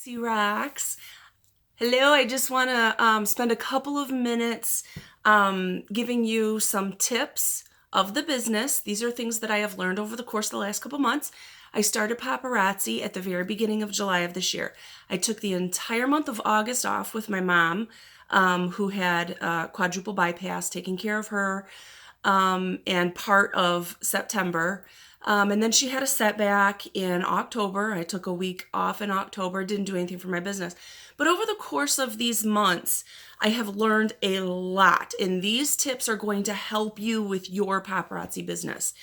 Paparazzi rocks. Hello, I just want to spend a couple of minutes giving you some tips of the business. These are things that I have learned over the course of the last couple months. I started Paparazzi at the very beginning of July of this year. I took the entire month of August off with my mom, who had quadruple bypass, taking care of her, and part of September. And then she had a setback in October. I took a week off in October, didn't do anything for my business. But over the course of these months, I have learned a lot. And these tips are going to help you with your paparazzi business.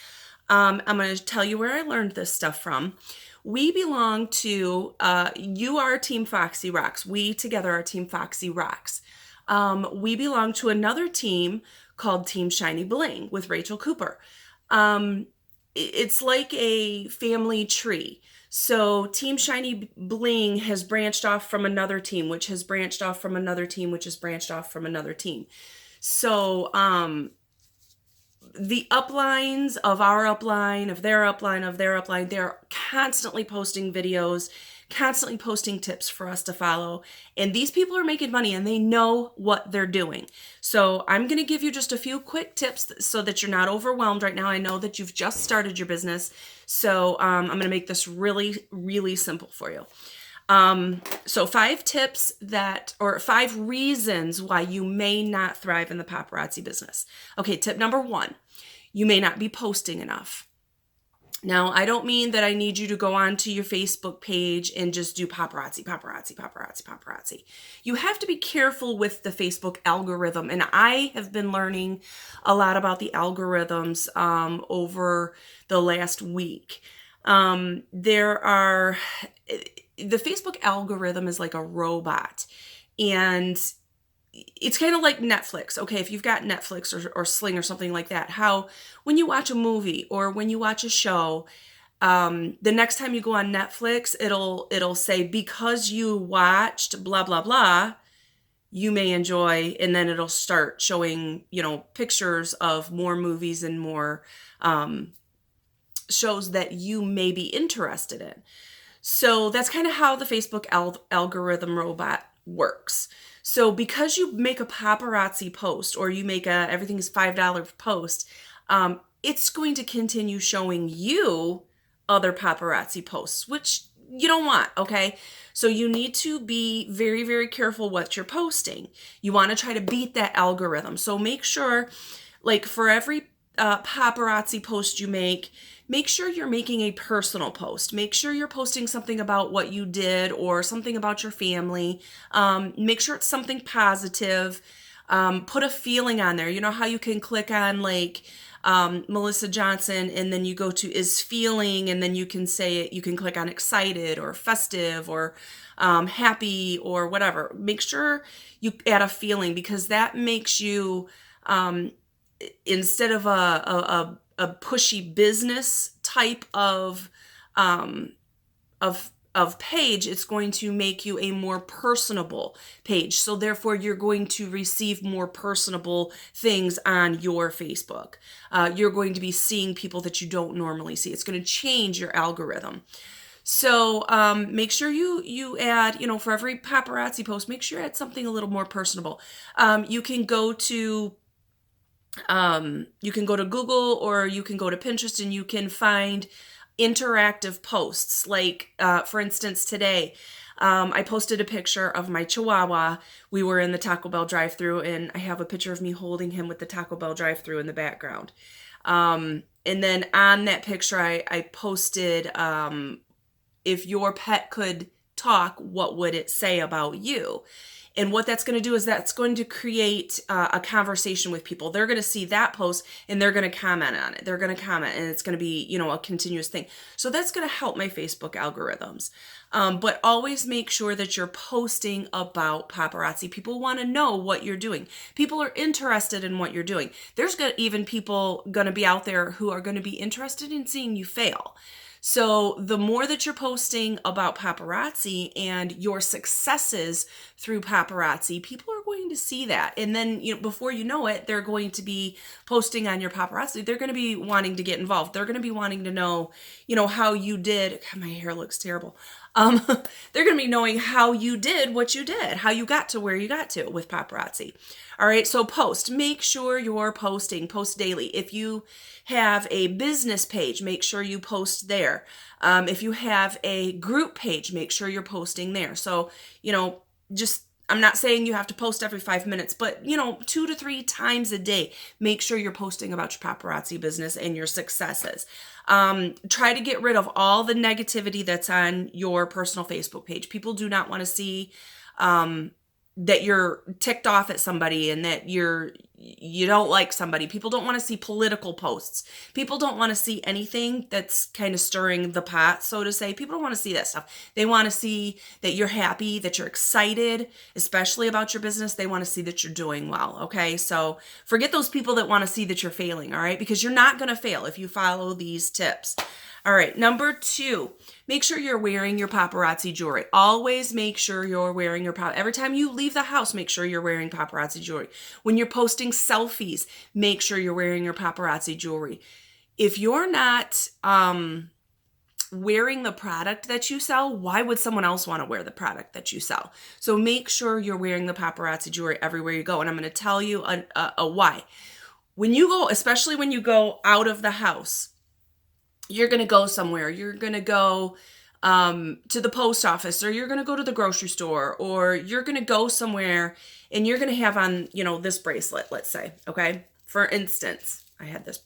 I'm going to tell you where I learned this stuff from. We belong to, you are Team Foxy Rocks. We together are Team Foxy Rocks. We belong to another team called Team Shiny Bling with Rachel Cooper. It's like a family tree. So Team Shiny Bling has branched off from another team, which has branched off from another team, which has branched off from another team. So the uplines of our upline, of their upline, of their upline, they're constantly posting videos, constantly posting tips for us to follow. And these people are making money and they know what they're doing. So I'm going to give you just a few quick tips so that you're not overwhelmed right now. I know that you've just started your business. So I'm going to make this really, really simple for you. So 5 tips or 5 reasons why you may not thrive in the paparazzi business. Okay, tip number 1, you may not be posting enough. Now, I don't mean that I need you to go onto your Facebook page and just do paparazzi, paparazzi, paparazzi, paparazzi. You have to be careful with the Facebook algorithm. And I have been learning a lot about the algorithms over the last week. The Facebook algorithm is like a robot, and it's kind of like Netflix. Okay, if you've got Netflix or Sling or something like that, how when you watch a movie or when you watch a show, the next time you go on Netflix, it'll say, because you watched blah, blah, blah, you may enjoy, and then it'll start showing, pictures of more movies and more shows that you may be interested in. So that's kind of how the Facebook algorithm robot works. So because you make a paparazzi post or you make everything is $5 post, it's going to continue showing you other paparazzi posts, which you don't want, okay? So you need to be very, very careful what you're posting. You want to try to beat that algorithm. So make sure, like for every paparazzi post you make sure you're making a personal post. Make sure you're posting something about what you did or something about your family. Make sure it's something positive. Put a feeling on there. You know how you can click on like Melissa Johnson and then you go to is feeling and then you can say it. You can click on excited or festive or happy or whatever. Make sure you add a feeling, because that makes you instead of a pushy business type of page, it's going to make you a more personable page. So therefore, you're going to receive more personable things on your Facebook. You're going to be seeing people that you don't normally see. It's going to change your algorithm. So make sure you add, for every paparazzi post, make sure you add something a little more personable. You can go to Google or you can go to Pinterest and you can find interactive posts. Like, for instance, today, I posted a picture of my Chihuahua. We were in the Taco Bell drive-thru and I have a picture of me holding him with the Taco Bell drive-thru in the background. And then on that picture, I posted, if your pet could talk, what would it say about you? And what that's going to do is that's going to create a conversation with people. They're going to see that post and they're going to comment on it. They're going to comment and it's going to be, a continuous thing. So that's going to help my Facebook algorithms. But always make sure that you're posting about paparazzi. People want to know what you're doing. People are interested in what you're doing. There's even people going to be out there who are going to be interested in seeing you fail. So the more that you're posting about paparazzi and your successes through paparazzi, people are going to see that. And then, before you know it, they're going to be posting on your paparazzi. They're going to be wanting to get involved. They're going to be wanting to know, how you did. God, my hair looks terrible. They're going to be knowing how you did what you did, how you got to where you got to with paparazzi. All right, so make sure you're posting, post daily. If you have a business page, make sure you post there. If you have a group page, make sure you're posting there. So, just I'm not saying you have to post every 5 minutes, but 2 to 3 times a day, make sure you're posting about your paparazzi business and your successes. Try to get rid of all the negativity that's on your personal Facebook page. People do not want to see that you're ticked off at somebody and that you don't like somebody. People don't want to see political posts. People don't want to see anything that's kind of stirring the pot, so to say. People don't want to see that stuff. They want to see that you're happy, that you're excited, especially about your business. They want to see that you're doing well, okay? So forget those people that want to see that you're failing, all right? Because you're not going to fail if you follow these tips. All right, number 2, make sure you're wearing your paparazzi jewelry. Always make sure you're wearing your every time you leave the house, make sure you're wearing paparazzi jewelry. When you're posting selfies, make sure you're wearing your paparazzi jewelry. If you're not wearing the product that you sell, why would someone else want to wear the product that you sell? So make sure you're wearing the paparazzi jewelry everywhere you go. And I'm going to tell you a why. When you go, especially when you go out of the house, you're going to go somewhere. You're going to go to the post office, or you're going to go to the grocery store, or you're going to go somewhere and you're going to have on, this bracelet, let's say, okay? For instance, I had this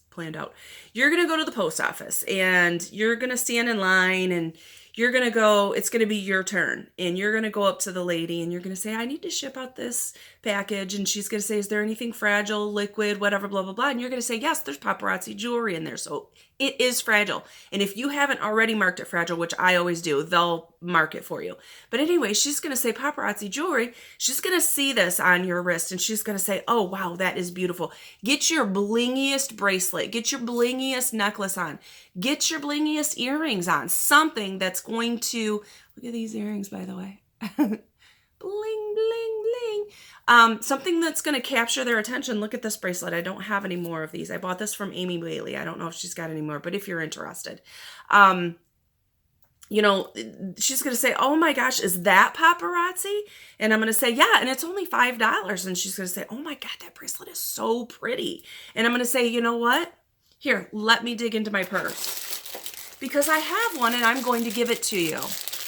planned out. You're going to go to the post office and you're going to stand in line and you're going to go, it's going to be your turn. And you're going to go up to the lady and you're going to say, I need to ship out this package. And she's going to say, is there anything fragile, liquid, whatever, blah, blah, blah. And you're going to say, yes, there's paparazzi jewelry in there. So it is fragile. And if you haven't already marked it fragile, which I always do, they'll mark it for you. But anyway, she's going to say paparazzi jewelry. She's going to see this on your wrist and she's going to say, oh, wow, that is beautiful. Get your blingiest bracelet. Get your blingiest necklace on. Get your blingiest earrings on. Something that's going to, look at these earrings, by the way. Bling, bling, bling. Something that's going to capture their attention. Look at this bracelet. I don't have any more of these. I bought this from Amy Bailey. I don't know if she's got any more, but if you're interested, she's going to say, oh my gosh, is that paparazzi? And I'm going to say, yeah, and it's only $5. And she's going to say, oh my God, that bracelet is so pretty. And I'm going to say, you know what? Here, let me dig into my purse because I have one and I'm going to give it to you.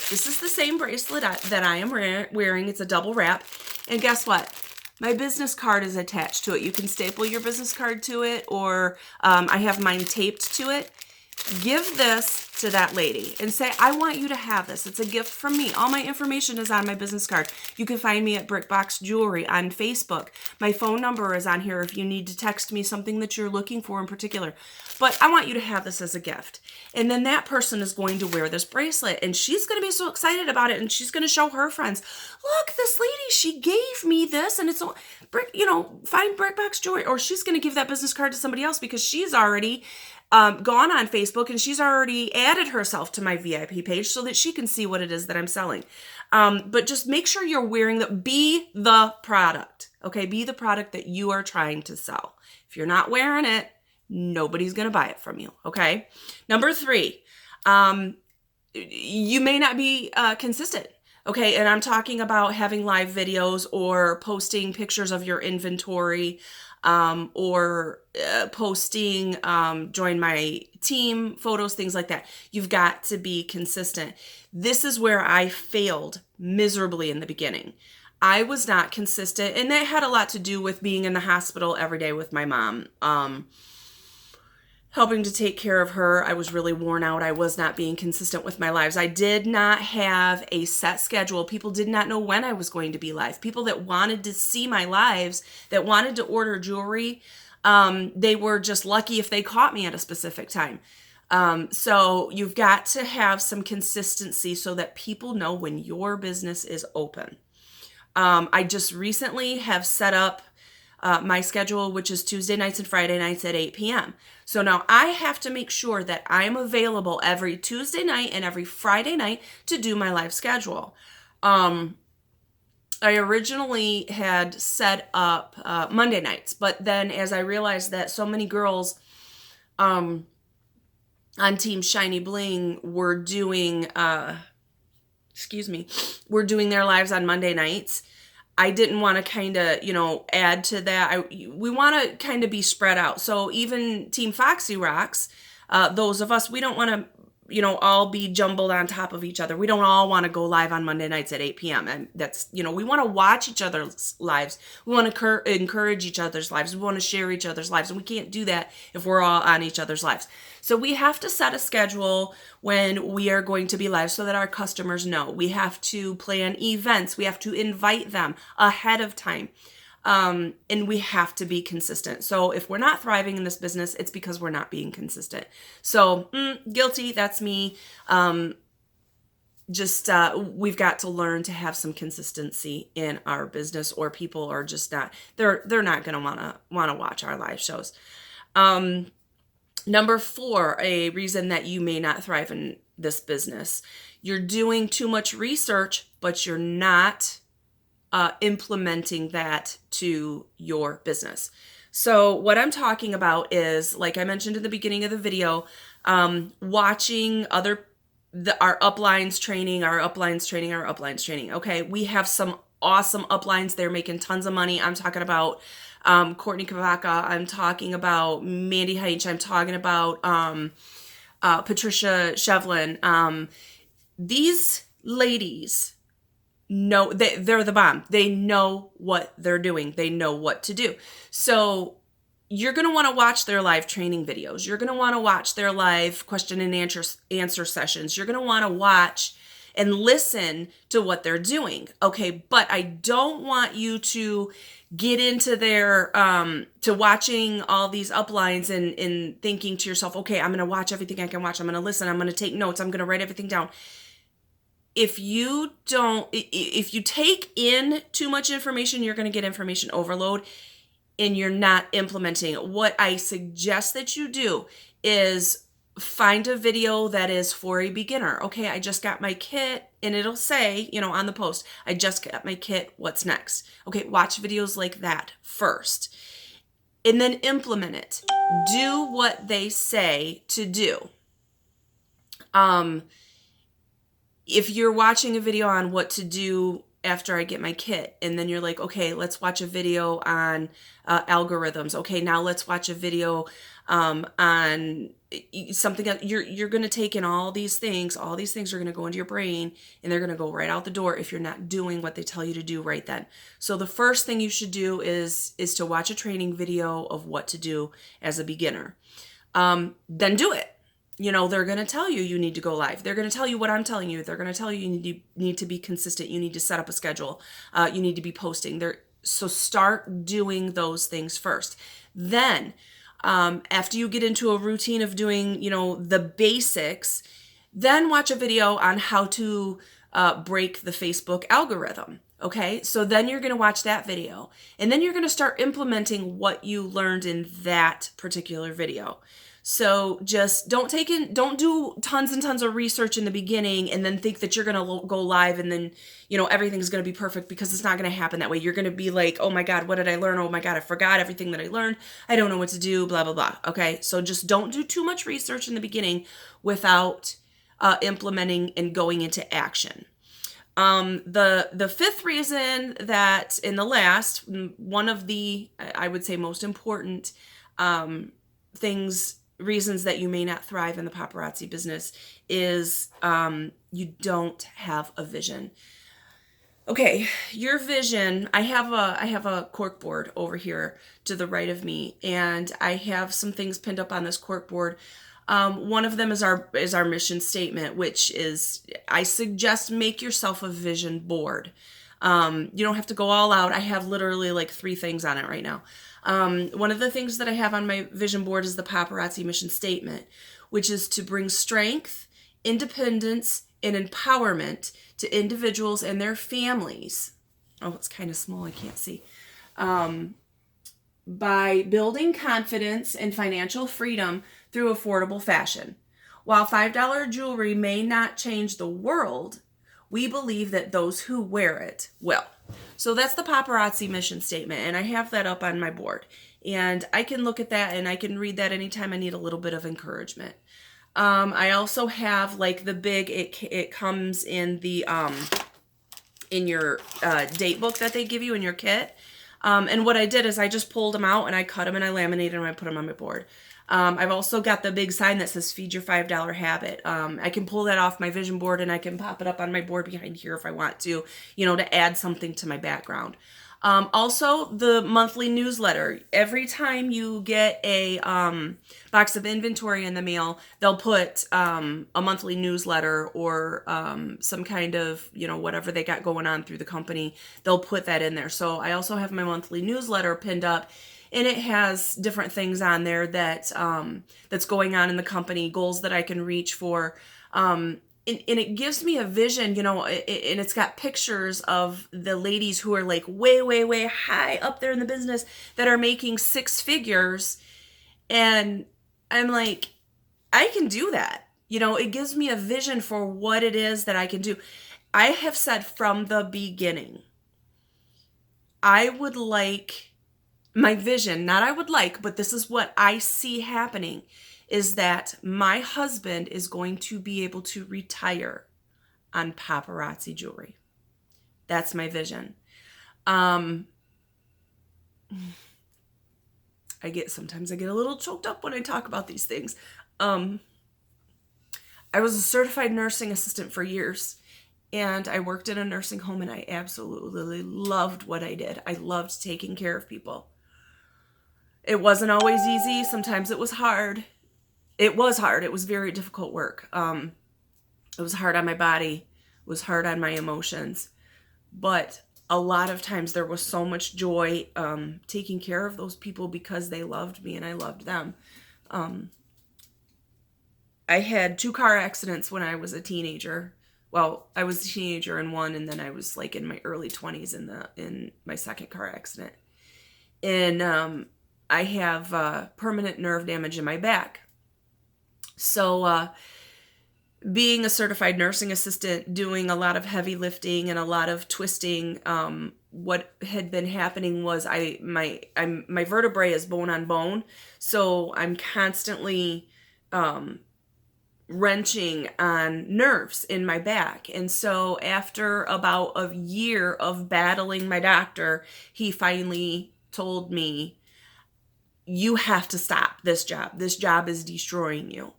This is the same bracelet that I am wearing. It's a double wrap. And guess what? My business card is attached to it. You can staple your business card to it, or I have mine taped to it. Give this to that lady and say, I want you to have this. It's a gift from me. All my information is on my business card. You can find me at Brickbox Jewelry on Facebook. My phone number is on here if you need to text me something that you're looking for in particular. But I want you to have this as a gift. And then that person is going to wear this bracelet and she's going to be so excited about it and she's going to show her friends, look, this lady, she gave me this and it's, find Brickbox Jewelry. Or she's going to give that business card to somebody else because she's already gone on Facebook and she's already added herself to my VIP page so that she can see what it is that I'm selling. But just make sure you're wearing be the product, okay? Be the product that you are trying to sell. If you're not wearing it, nobody's going to buy it from you, okay? Number 3, you may not be consistent. Okay, and I'm talking about having live videos or posting pictures of your inventory, or posting join my team photos, things like that. You've got to be consistent. This is where I failed miserably in the beginning. I was not consistent, and that had a lot to do with being in the hospital every day with my mom. Helping to take care of her. I was really worn out. I was not being consistent with my lives. I did not have a set schedule. People did not know when I was going to be live. People that wanted to see my lives, that wanted to order jewelry, they were just lucky if they caught me at a specific time. So you've got to have some consistency so that people know when your business is open. I just recently have set up my schedule, which is Tuesday nights and Friday nights at 8 p.m. So now I have to make sure that I'm available every Tuesday night and every Friday night to do my live schedule. I originally had set up Monday nights, but then as I realized that so many girls on Team Shiny Bling were doing, were doing their lives on Monday nights. I didn't want to kind of, add to that. We want to kind of be spread out. So even Team Foxy Rocks, those of us, we don't want to, all be jumbled on top of each other. We don't all want to go live on Monday nights at 8 p.m. And that's, we want to watch each other's lives. We want to encourage each other's lives. We want to share each other's lives. And we can't do that if we're all on each other's lives. So we have to set a schedule when we are going to be live so that our customers know. We have to plan events. We have to invite them ahead of time. And we have to be consistent. So if we're not thriving in this business, it's because we're not being consistent. So guilty, that's me. We've got to learn to have some consistency in our business, or people are just not, they're not going to want to watch our live shows. Number 4, a reason that you may not thrive in this business. You're doing too much research, but you're not implementing that to your business. So what I'm talking about is, like I mentioned in the beginning of the video, watching our uplines training. Okay, we have some awesome uplines. They're making tons of money. I'm talking about Courtney Kavaka. I'm talking about Mandy Heitch. I'm talking about Patricia Shevlin. These ladies know they're the bomb. They know what they're doing. They know what to do. So you're going to want to watch their live training videos. You're going to want to watch their live question and answer sessions. You're going to want to watch and listen to what they're doing. Okay, but I don't want you to get into their to watching all these uplines and thinking to yourself, okay, I'm going to watch everything I can watch. I'm going to listen. I'm going to take notes. I'm going to write everything down. If you take in too much information, you're going to get information overload and you're not implementing it. What I suggest that you do is find a video that is for a beginner. Okay, I just got my kit, and it'll say, on the post, I just got my kit, what's next? Okay, watch videos like that first, and then implement it. Do what they say to do. If you're watching a video on what to do after I get my kit, and then you're like, okay, let's watch a video on algorithms. Okay, now let's watch a video on something else. You're going to take in all these things. All these things are going to go into your brain, and they're going to go right out the door if you're not doing what they tell you to do right then. So the first thing you should do is to watch a training video of what to do as a beginner. Then do it. They're going to tell you need to go live. They're going to tell you what I'm telling you. They're going to tell you need to be consistent. You need to set up a schedule. You need to be posting. So start doing those things first. Then, after you get into a routine of doing, the basics, then watch a video on how to break the Facebook algorithm. Okay, so then you're going to watch that video, and then you're going to start implementing what you learned in that particular video. So just don't do tons and tons of research in the beginning and then think that you're going to go live and then, everything's going to be perfect, because it's not going to happen that way. You're going to be like, oh my God, what did I learn? Oh my God, I forgot everything that I learned. I don't know what to do, blah, blah, blah. Okay. So just don't do too much research in the without implementing and going into action. The fifth reason that in the last, one of the, I would say most important, reasons that you may not thrive in the paparazzi business is, you don't have a vision. Okay. Your vision, I have a cork board over here to the right of me, and I have some things pinned up on this cork board. One of them is our mission statement, which is, I suggest make yourself a vision board. You don't have to go all out. I have literally like 3 things on it right now. One of the things that I have on my vision board is the Paparazzi mission statement, which is to bring strength, independence, and empowerment to individuals and their families. Oh, it's kind of small. I can't see. By building confidence and financial freedom through affordable fashion. While $5 jewelry may not change the world, we believe that those who wear it will. So that's the Paparazzi mission statement, and I have that up on my board. And I can look at that and I can read that anytime I need a little bit of encouragement. I also have like the big, it comes in the, in your date book that they give you in your kit. And what I did is I just pulled them out and I cut them and I laminated them and I put them on my board. I've also got the big sign that says feed your $5 habit. I can pull that off my vision board and I can pop it up on my board behind here if I want to, to add something to my background. Also, the monthly newsletter. Every time you get a box of inventory in the mail, they'll put a monthly newsletter or some kind of, whatever they got going on through the company. They'll put that in there. So I also have my monthly newsletter pinned up, and it has different things on there that that's going on in the company, goals that I can reach for. And it gives me a vision, and it's got pictures of the ladies who are like way, way, way high up there in the business that are making six figures. And I'm like, I can do that. It gives me a vision for what it is that I can do. I have said from the beginning, I would like my vision, not I would like, but this is what I see happening, is that my husband is going to be able to retire on Paparazzi jewelry. That's my vision. Sometimes I get a little choked up when I talk about these things. I was a certified nursing assistant for years, and I worked in a nursing home, and I absolutely loved what I did. I loved taking care of people. It wasn't always easy. Sometimes it was hard. It was hard. It was very difficult work. It was hard on my body. It was hard on my emotions. But a lot of times there was so much joy taking care of those people because they loved me and I loved them. I had 2 car accidents when I was a teenager. Well, I was a teenager in one, and then I was like in my early 20s in my second car accident. And I have permanent nerve damage in my back. So being a certified nursing assistant, doing a lot of heavy lifting and a lot of twisting, what had been happening was my vertebrae is bone on bone, so I'm constantly wrenching on nerves in my back. And so after about a year of battling my doctor, he finally told me, you have to stop this job. This job is destroying you.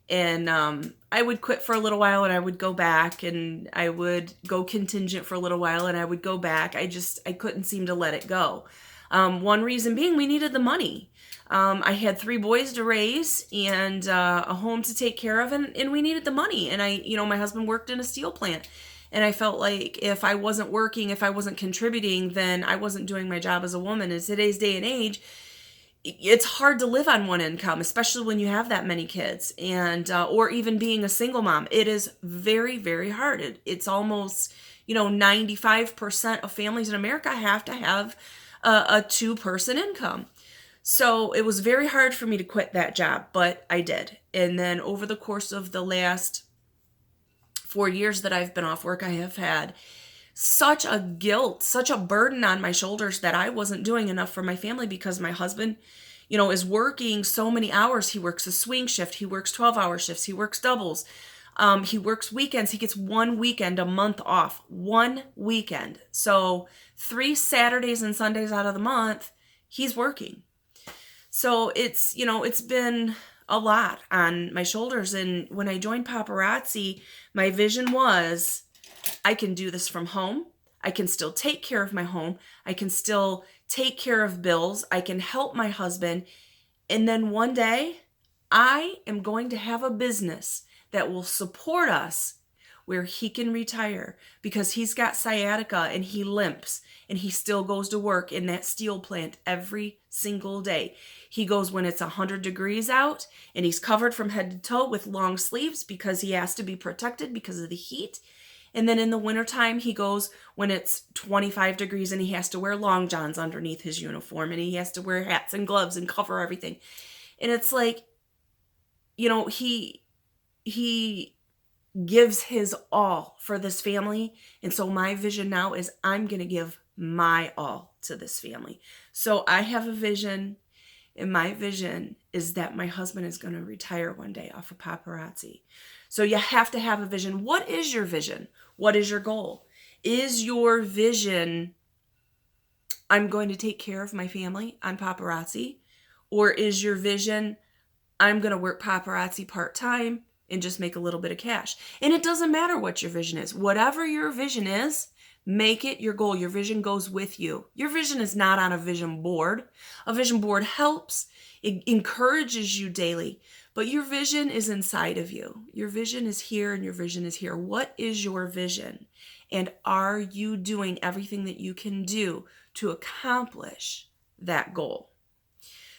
And I would quit for a little while and I would go back, and I would go contingent for a little while and I would go back. I couldn't seem to let it go. One reason being we needed the money. I had 3 boys to raise and a home to take care of, and we needed the money. And my husband worked in a steel plant, and I felt like if I wasn't working, if I wasn't contributing, then I wasn't doing my job as a woman. In today's day and age, it's hard to live on one income, especially when you have that many kids, and or even being a single mom. It is very, very hard. It's almost 95% of families in America have to have a 2-person income. So it was very hard for me to quit that job, but I did. And then over the course of the last 4 years that I've been off work, I have had such a guilt, such a burden on my shoulders that I wasn't doing enough for my family because my husband, is working so many hours. He works a swing shift. He works 12-hour shifts. He works doubles. He works weekends. He gets 1 weekend a month off. 1 weekend. So 3 Saturdays and Sundays out of the month, he's working. So it's been a lot on my shoulders. And when I joined Paparazzi, my vision was, I can do this from home. I can still take care of my home. I can still take care of bills. I can help my husband. And then one day, I am going to have a business that will support us where he can retire, because he's got sciatica and he limps, and he still goes to work in that steel plant every single day. He goes when it's 100 degrees out, and he's covered from head to toe with long sleeves because he has to be protected because of the heat. And then in the wintertime, he goes when it's 25 degrees and he has to wear long johns underneath his uniform, and he has to wear hats and gloves and cover everything. And it's like, he gives his all for this family. And so my vision now is I'm going to give my all to this family. So I have a vision, And my vision is that my husband is going to retire one day off of Paparazzi. So you have to have a vision. What is your vision? What is your goal? Is your vision, I'm going to take care of my family on Paparazzi? Or is your vision, I'm going to work Paparazzi part-time and just make a little bit of cash? And it doesn't matter what your vision is. Whatever your vision is, make it your goal. Your vision goes with you. Your vision is not on a vision board. A vision board helps. It encourages you daily. But your vision is inside of you. Your vision is here and your vision is here. What is your vision? And are you doing everything that you can do to accomplish that goal?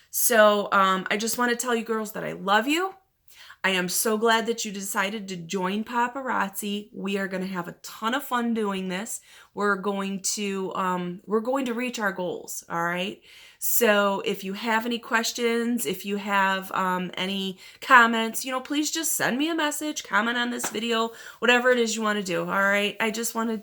So I just want to tell you girls that I love you. I am so glad that you decided to join Paparazzi. We are going to have a ton of fun doing this. We're going to reach our goals. All right. So if you have any questions, if you have any comments, please just send me a message, comment on this video, whatever it is you want to do. All right. I just want to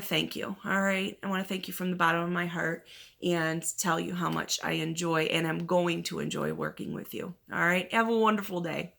thank you. All right. I want to thank you from the bottom of my heart and tell you how much I enjoy and I'm going to enjoy working with you. All right. Have a wonderful day.